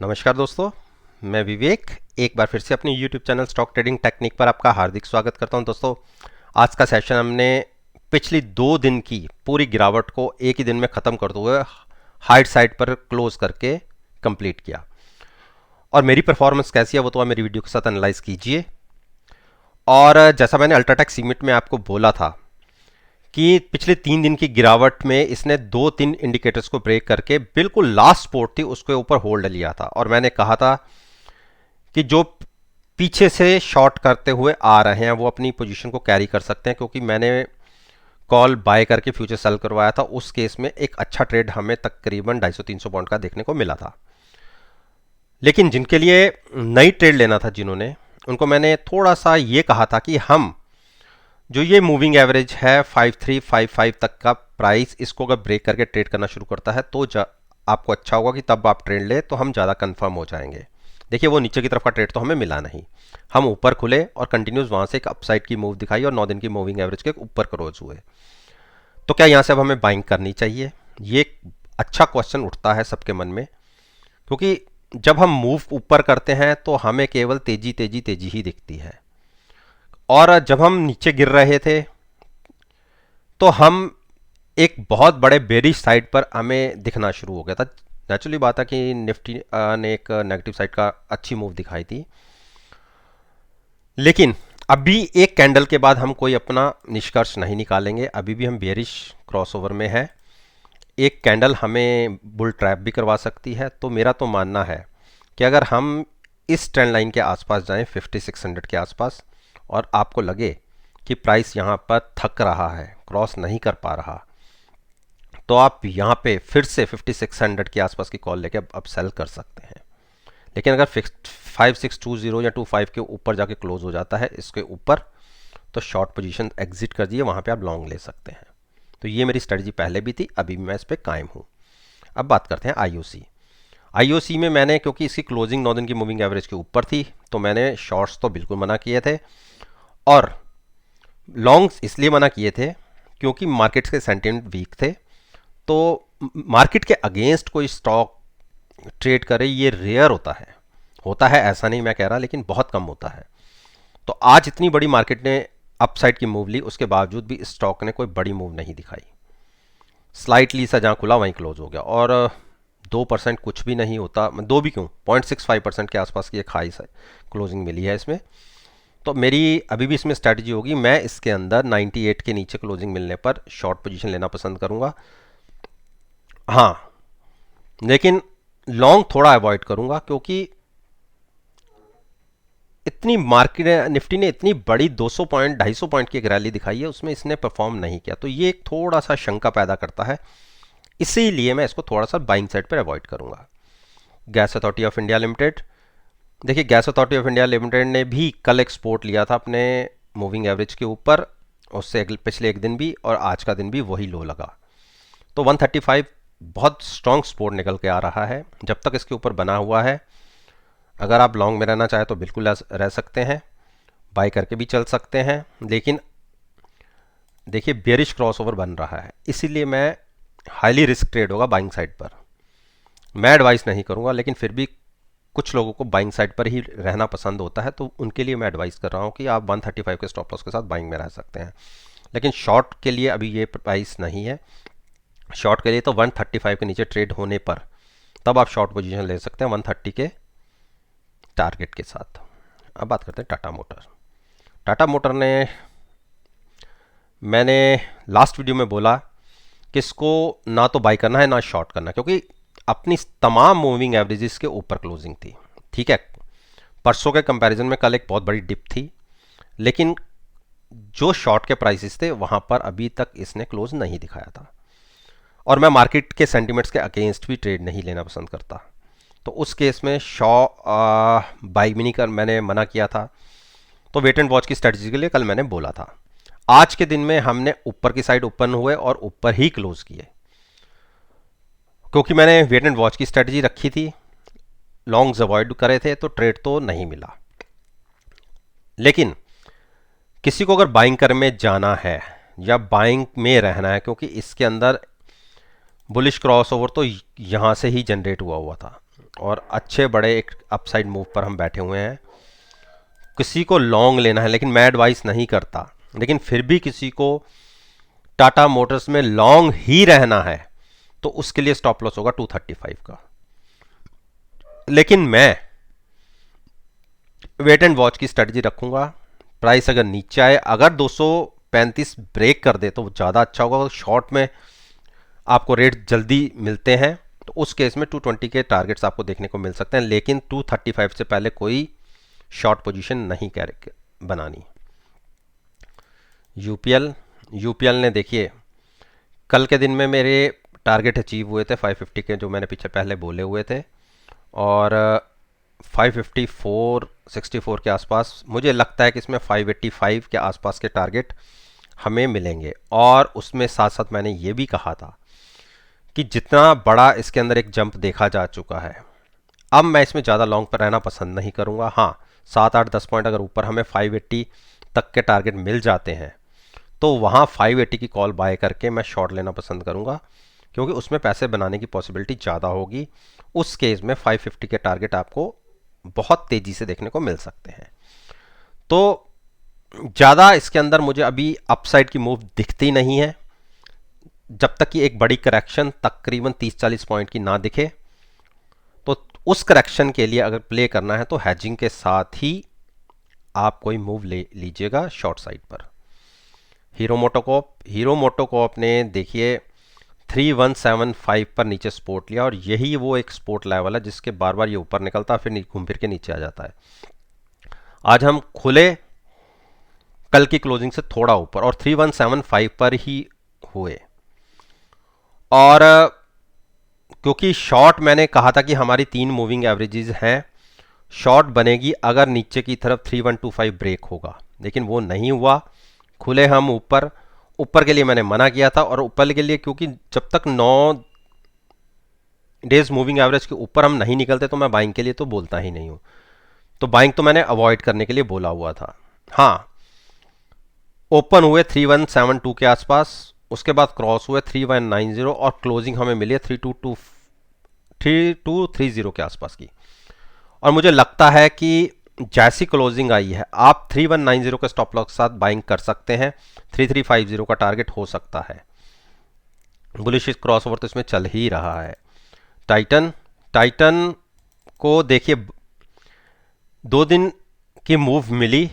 नमस्कार दोस्तों, मैं विवेक एक बार फिर से अपने YouTube channel stock trading technique पर आपका हार्दिक स्वागत करता हूं। दोस्तों, आज का सेशन हमने पिछली 2 दिन की पूरी गिरावट को एक ही दिन में ख़त्म करते हुए हाइट साइड पर क्लोज करके कंप्लीट किया। और मेरी परफॉर्मेंस कैसी है वो तो आप मेरी वीडियो के साथ एनालाइज कीजिए। और जैसा मैंने अल्ट्राटेक सीमेंट में आपको बोला था कि पिछले 3 दिन की गिरावट में इसने 2-3 इंडिकेटर्स को ब्रेक करके बिल्कुल लास्ट सपोर्ट थी उसके ऊपर होल्ड लिया था। और मैंने कहा था कि जो पीछे से शॉर्ट करते हुए आ रहे हैं वो अपनी पोजीशन को कैरी कर सकते हैं, क्योंकि मैंने कॉल बाय करके फ्यूचर सेल करवाया था। उस केस में एक अच्छा ट्रेड हमें तकरीबन 250-300 पॉइंट का देखने को मिला था। लेकिन जिनके लिए नई ट्रेड लेना था, जिन्होंने, उनको मैंने थोड़ा सा ये कहा था कि हम जो ये मूविंग एवरेज है 5355 तक का प्राइस, इसको अगर ब्रेक करके ट्रेड करना शुरू करता है तो आपको अच्छा होगा कि तब आप ट्रेड ले तो हम ज़्यादा कंफर्म हो जाएंगे। देखिए, वो नीचे की तरफ का ट्रेड तो हमें मिला नहीं, हम ऊपर खुले और कंटिन्यूस वहाँ से एक अपसाइड की मूव दिखाई और 9 दिन की मूविंग एवरेज के ऊपर क्लोज हुए। तो क्या यहाँ से अब हमें बाइंग करनी चाहिए? ये एक अच्छा क्वेश्चन उठता है सबके मन में, क्योंकि जब हम मूव ऊपर करते हैं तो हमें केवल तेजी तेजी तेजी ही दिखती है। और जब हम नीचे गिर रहे थे तो हम एक बहुत बड़े बेरिश साइड पर हमें दिखना शुरू हो गया था। नेचुरली बात है कि निफ्टी ने एक नेगेटिव साइड का अच्छी मूव दिखाई थी, लेकिन अभी एक कैंडल के बाद हम कोई अपना निष्कर्ष नहीं निकालेंगे। अभी भी हम बेरिश क्रॉसओवर में है। एक कैंडल हमें बुल ट्रैप भी करवा सकती है। तो मेरा तो मानना है कि अगर हम इस ट्रेंड लाइन के आसपास जाएं 5600 के आसपास, और आपको लगे कि प्राइस यहाँ पर थक रहा है, क्रॉस नहीं कर पा रहा, तो आप यहाँ पे फिर से 5600 के आसपास की कॉल लेके अब सेल कर सकते हैं। लेकिन अगर 5620 या 25 के ऊपर जाके क्लोज हो जाता है इसके ऊपर, तो शॉर्ट पोजीशन एग्जिट कर दिए, वहाँ पे आप लॉन्ग ले सकते हैं। तो ये मेरी स्ट्रेटजी पहले भी थी, अभी भी मैं इस पर कायम हूँ। अब बात करते हैं आईओसी में मैंने, क्योंकि इसकी क्लोजिंग 9 दिन की मूविंग एवरेज के ऊपर थी, तो मैंने शॉर्ट्स तो बिल्कुल मना किए थे और लॉन्ग्स इसलिए मना किए थे क्योंकि मार्केट्स के सेंटिमेंट वीक थे। तो मार्केट के अगेंस्ट कोई स्टॉक ट्रेड करे ये रेयर होता है ऐसा नहीं मैं कह रहा, लेकिन बहुत कम होता है। तो आज इतनी बड़ी मार्केट ने अपसाइड की मूव ली, उसके बावजूद भी स्टॉक ने कोई बड़ी मूव नहीं दिखाई। स्लाइटली सा जहाँ खुला वहीं क्लोज हो गया, और 2% कुछ भी नहीं होता, 2 भी क्यों, 0.65% के आसपास की एक हाई क्लोजिंग मिली है इसमें। तो मेरी अभी भी इसमें स्ट्रैटेजी होगी, मैं इसके अंदर 98 के नीचे क्लोजिंग मिलने पर शॉर्ट पोजीशन लेना पसंद करूंगा। हाँ, लेकिन लॉन्ग थोड़ा अवॉइड करूंगा, क्योंकि इतनी मार्केट निफ्टी ने इतनी बड़ी 200 पॉइंट 250 पॉइंट की एक रैली दिखाई है, उसमें इसने परफॉर्म नहीं किया, तो ये एक थोड़ा सा शंका पैदा करता है। इसीलिए मैं इसको थोड़ा सा बाइंग साइड पर अवॉइड करूंगा। Gas Authority of India Limited, देखिए Gas Authority of India Limited ने भी कल एक्सपोर्ट लिया था अपने मूविंग एवरेज के ऊपर, उससे पिछले एक दिन भी और आज का दिन भी वही लो लगा। तो 135 बहुत स्ट्रॉन्ग सपोर्ट निकल के आ रहा है। जब तक इसके ऊपर बना हुआ है, अगर आप लॉन्ग में रहना चाहे तो बिल्कुल रह सकते हैं, बाय करके भी चल सकते हैं। लेकिन देखिए बेरिश क्रॉसओवर बन रहा है, इसीलिए मैं हाईली रिस्क ट्रेड होगा बाइंग साइड पर। मैं एडवाइस नहीं करूंगा, लेकिन फिर भी कुछ लोगों को बाइंग साइड पर ही रहना पसंद होता है, तो उनके लिए मैं एडवाइस कर रहा हूँ कि आप 135 के स्टॉप लॉस के साथ बाइंग में रह सकते हैं। लेकिन शॉर्ट के लिए अभी ये प्राइस नहीं है। शॉर्ट के लिए तो 135 के नीचे ट्रेड होने पर तब आप शॉर्ट पोजीशन ले सकते हैं 130 के टारगेट के साथ। अब बात करते हैं टाटा मोटर। टाटा मोटर ने, मैंने लास्ट वीडियो में बोला कि इसको ना तो बाई करना है ना शॉर्ट करना, क्योंकि अपनी तमाम मूविंग एवरेजेस के ऊपर क्लोजिंग थी। ठीक है, परसों के कंपैरिजन में कल एक बहुत बड़ी डिप थी, लेकिन जो शॉर्ट के प्राइसेस थे वहां पर अभी तक इसने क्लोज नहीं दिखाया था। और मैं मार्केट के सेंटिमेंट्स के अगेंस्ट भी ट्रेड नहीं लेना पसंद करता, तो उस केस में बाई भी नहीं कर, मैंने मना किया था। तो वेट एंड वॉच की स्ट्रेटजी के लिए कल मैंने बोला था। आज के दिन में हमने ऊपर की साइड ओपन हुए और ऊपर ही क्लोज किए, क्योंकि मैंने वेट एंड वॉच की स्ट्रेटजी रखी थी, लॉन्ग्स अवॉइड करे थे, तो ट्रेड तो नहीं मिला। लेकिन किसी को अगर बाइंग कर में जाना है या बाइंग में रहना है, क्योंकि इसके अंदर बुलिश क्रॉसओवर तो यहां से ही जनरेट हुआ था, और अच्छे बड़े एक अपसाइड मूव पर हम बैठे हुए हैं। किसी को लॉन्ग लेना है, लेकिन मैं एडवाइस नहीं करता, लेकिन फिर भी किसी को टाटा मोटर्स में लॉन्ग ही रहना है तो उसके लिए स्टॉप लॉस होगा 235 का। लेकिन मैं वेट एंड वॉच की स्ट्रेटजी रखूंगा। प्राइस अगर नीचे आए, अगर 235 ब्रेक कर दे तो ज़्यादा अच्छा होगा। शॉर्ट में आपको रेट जल्दी मिलते हैं तो उस केस में 220 के टारगेट्स आपको देखने को मिल सकते हैं, लेकिन 235 से पहले कोई शॉर्ट पोजीशन नहीं बनानी। यूपीएल यूपीएल ने देखिए कल के दिन में मेरे टारगेट अचीव हुए थे 550 के, जो मैंने पीछे पहले बोले हुए थे, और 554 64 के आसपास मुझे लगता है कि इसमें 585 के आसपास के टारगेट हमें मिलेंगे। और उसमें साथ साथ मैंने ये भी कहा था कि जितना बड़ा इसके अंदर एक जंप देखा जा चुका है, अब मैं इसमें ज़्यादा लॉन्ग पर रहना पसंद नहीं करूँगा। हाँ, 7-8-10 पॉइंट अगर ऊपर हमें 580 तक के टारगेट मिल जाते हैं तो वहाँ 580 की कॉल बाय करके मैं शॉर्ट लेना पसंद करूँगा, क्योंकि उसमें पैसे बनाने की पॉसिबिलिटी ज़्यादा होगी। उस केस में 550 के टारगेट आपको बहुत तेज़ी से देखने को मिल सकते हैं। तो ज़्यादा इसके अंदर मुझे अभी अपसाइड की मूव दिखती नहीं है, जब तक कि एक बड़ी करेक्शन तकरीबन 30-40 पॉइंट की ना दिखे। तो उस करेक्शन के लिए अगर प्ले करना है तो हैजिंग के साथ ही आप कोई मूव ले लीजिएगा शॉर्ट साइड पर। हीरो मोटोकॉर्प ने देखिए 3175 पर नीचे सपोर्ट लिया, और यही वो एक सपोर्ट लेवल है जिसके बार बार ये ऊपर निकलता है फिर घूम फिर के नीचे आ जाता है। आज हम खुले कल की क्लोजिंग से थोड़ा ऊपर और 3175 पर ही हुए, और क्योंकि शॉर्ट मैंने कहा था कि हमारी 3 मूविंग एवरेजेस हैं, शॉर्ट बनेगी अगर नीचे की तरफ 3125 ब्रेक होगा, लेकिन वो नहीं हुआ। खुले हम ऊपर के लिए मैंने मना किया था, और ऊपर के लिए क्योंकि जब तक 9 डेज मूविंग एवरेज के ऊपर हम नहीं निकलते तो मैं बाइंग के लिए तो बोलता ही नहीं हूं। तो बाइंग तो मैंने अवॉइड करने के लिए बोला हुआ था। हाँ, ओपन हुए 3172 के आसपास, उसके बाद क्रॉस हुए 3190 और क्लोजिंग हमें मिली है 3230 के आसपास की। और मुझे लगता है कि जैसी क्लोजिंग आई है आप 3190 के स्टॉप लॉस के साथ बाइंग कर सकते हैं। 3350 का टारगेट हो सकता है। बुलिश क्रॉसओवर तो इसमें चल ही रहा है। टाइटन को देखिए 2 दिन की मूव मिली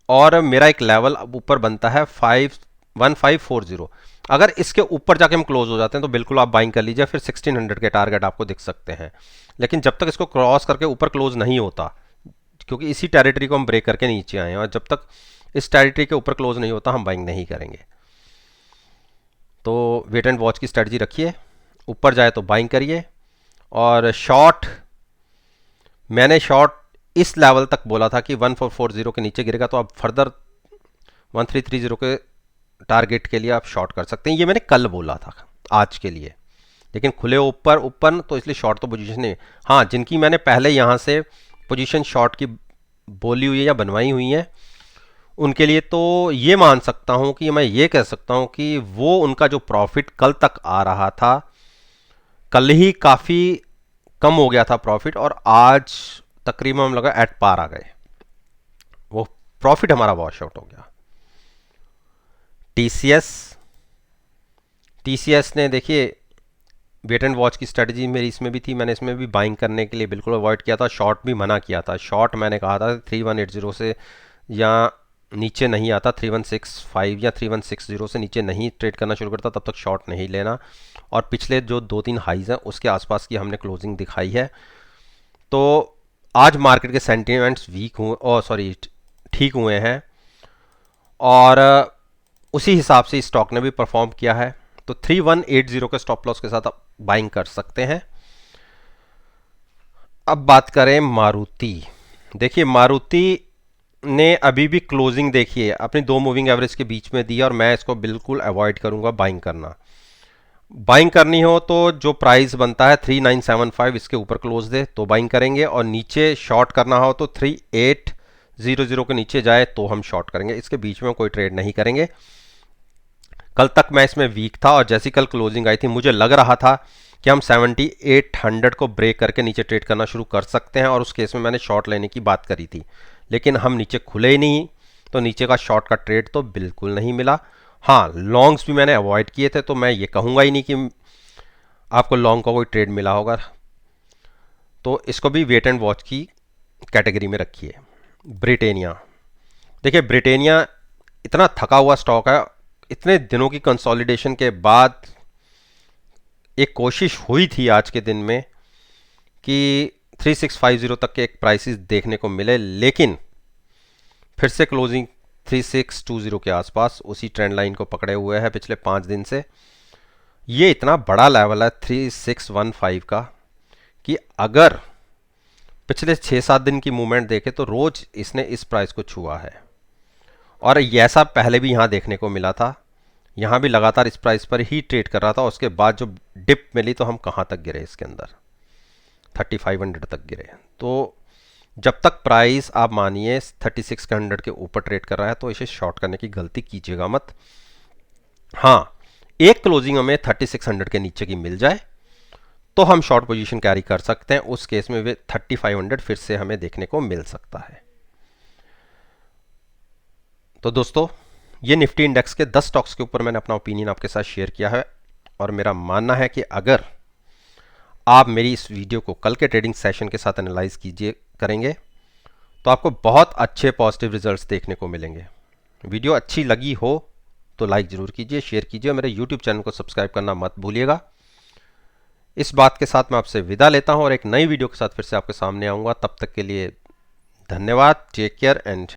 और मेरा एक लेवल अब ऊपर बनता है 1540। अगर इसके ऊपर जाके हम क्लोज हो जाते हैं तो बिल्कुल आप बाइंग कर लीजिए, फिर 1600 के टारगेट आपको दिख सकते हैं। लेकिन जब तक इसको क्रॉस करके ऊपर क्लोज नहीं होता, क्योंकि इसी टेरिटरी को हम ब्रेक करके नीचे आए हैं, और जब तक इस टेरिटरी के ऊपर क्लोज नहीं होता हम बाइंग नहीं करेंगे। तो वेट एंड वॉच की स्ट्रेटजी रखिए, ऊपर जाए तो बाइंग करिए। और शॉर्ट, मैंने शॉर्ट इस लेवल तक बोला था कि 1440 के नीचे गिरेगा तो आप फर्दर 1330 के टारगेट के लिए आप शॉर्ट कर सकते हैं। ये मैंने कल बोला था आज के लिए, लेकिन खुले ऊपर ओपन तो इसलिए शॉर्ट तो पोजीशन नहीं। हाँ, जिनकी मैंने पहले यहाँ से पोजीशन शॉर्ट की बोली हुई है या बनवाई हुई है, उनके लिए तो ये मान सकता हूँ कि मैं ये कह सकता हूँ कि वो उनका जो प्रॉफिट कल तक आ रहा था, कल ही काफ़ी कम हो गया था प्रॉफिट, और आज तकरीबन हम लगा एट पार आ गए, वो प्रॉफिट हमारा वॉश आउट हो गया। टीसीएस ने देखिए वेट एंड वॉच की स्ट्रेटजी मेरी इसमें भी थी, मैंने इसमें भी बाइंग करने के लिए बिल्कुल अवॉइड किया था, शॉर्ट भी मना किया था। शॉर्ट मैंने कहा था 3180 से या नीचे नहीं आता, 3165 या 3160 से नीचे नहीं ट्रेड करना शुरू करता तब तक शॉर्ट नहीं लेना। और पिछले जो 2-3 हाइज हैं उसके आसपास की हमने क्लोजिंग दिखाई है। तो आज मार्केट के सेंटीमेंट्स वीक हुए, ठीक हुए हैं, और उसी हिसाब से स्टॉक ने भी परफॉर्म किया है। तो 3180 के स्टॉप लॉस के साथ आप बाइंग कर सकते हैं। अब बात करें मारुति। देखिए मारुति ने अभी भी क्लोजिंग देखिए अपनी 2 मूविंग एवरेज के बीच में दी है, और मैं इसको बिल्कुल अवॉइड करूंगा बाइंग करना। बाइंग करनी हो तो जो प्राइस बनता है 3975 इसके ऊपर क्लोज दे तो बाइंग करेंगे, और नीचे शॉर्ट करना हो तो 3800 के नीचे जाए तो हम शॉर्ट करेंगे, इसके बीच में कोई ट्रेड नहीं करेंगे। कल तक मैं इसमें वीक था, और जैसी कल क्लोजिंग आई थी मुझे लग रहा था कि हम 7800 को ब्रेक करके नीचे ट्रेड करना शुरू कर सकते हैं, और उस केस में मैंने शॉर्ट लेने की बात करी थी, लेकिन हम नीचे खुले ही नहीं, तो नीचे का शॉर्ट का ट्रेड तो बिल्कुल नहीं मिला। हाँ, लॉन्ग्स भी मैंने अवॉइड किए थे, तो मैं ये कहूँगा ही नहीं कि आपको लॉन्ग का कोई ट्रेड मिला होगा, तो इसको भी वेट एंड वॉच की कैटेगरी में रखिए। ब्रिटेनिया, देखिए ब्रिटेनिया इतना थका हुआ स्टॉक है, इतने दिनों की कंसोलिडेशन के बाद एक कोशिश हुई थी आज के दिन में कि 3650 तक के एक प्राइसेस देखने को मिले, लेकिन फिर से क्लोजिंग 3620 के आसपास उसी ट्रेंड लाइन को पकड़े हुए है पिछले 5 दिन से। ये इतना बड़ा लेवल है 3615 का कि अगर पिछले 6-7 दिन की मूवमेंट देखे तो रोज इसने इस प्राइस को छुआ है, और ऐसा पहले भी यहाँ देखने को मिला था। यहाँ भी लगातार इस प्राइस पर ही ट्रेड कर रहा था, उसके बाद जो डिप मिली तो हम कहाँ तक गिरे, इसके अंदर 3500 तक गिरे। तो जब तक प्राइस आप मानिए 3600 के ऊपर ट्रेड कर रहा है तो इसे शॉर्ट करने की गलती कीजिएगा मत। हाँ, एक क्लोजिंग हमें 3600 के नीचे की मिल जाए तो हम शॉर्ट पोजीशन कैरी कर सकते हैं, उस केस में वे 3500 फिर से हमें देखने को मिल सकता है। तो दोस्तों, ये निफ्टी इंडेक्स के 10 स्टॉक्स के ऊपर मैंने अपना ओपिनियन आपके साथ शेयर किया है, और मेरा मानना है कि अगर आप मेरी इस वीडियो को कल के ट्रेडिंग सेशन के साथ एनालाइज करेंगे तो आपको बहुत अच्छे पॉजिटिव रिजल्ट्स देखने को मिलेंगे। वीडियो अच्छी लगी हो तो लाइक ज़रूर कीजिए, शेयर कीजिए, मेरे यूट्यूब चैनल को सब्सक्राइब करना मत भूलिएगा। इस बात के साथ मैं आपसे विदा लेता हूं और एक नई वीडियो के साथ फिर से आपके सामने आऊँगा। तब तक के लिए धन्यवाद, टेक केयर एंड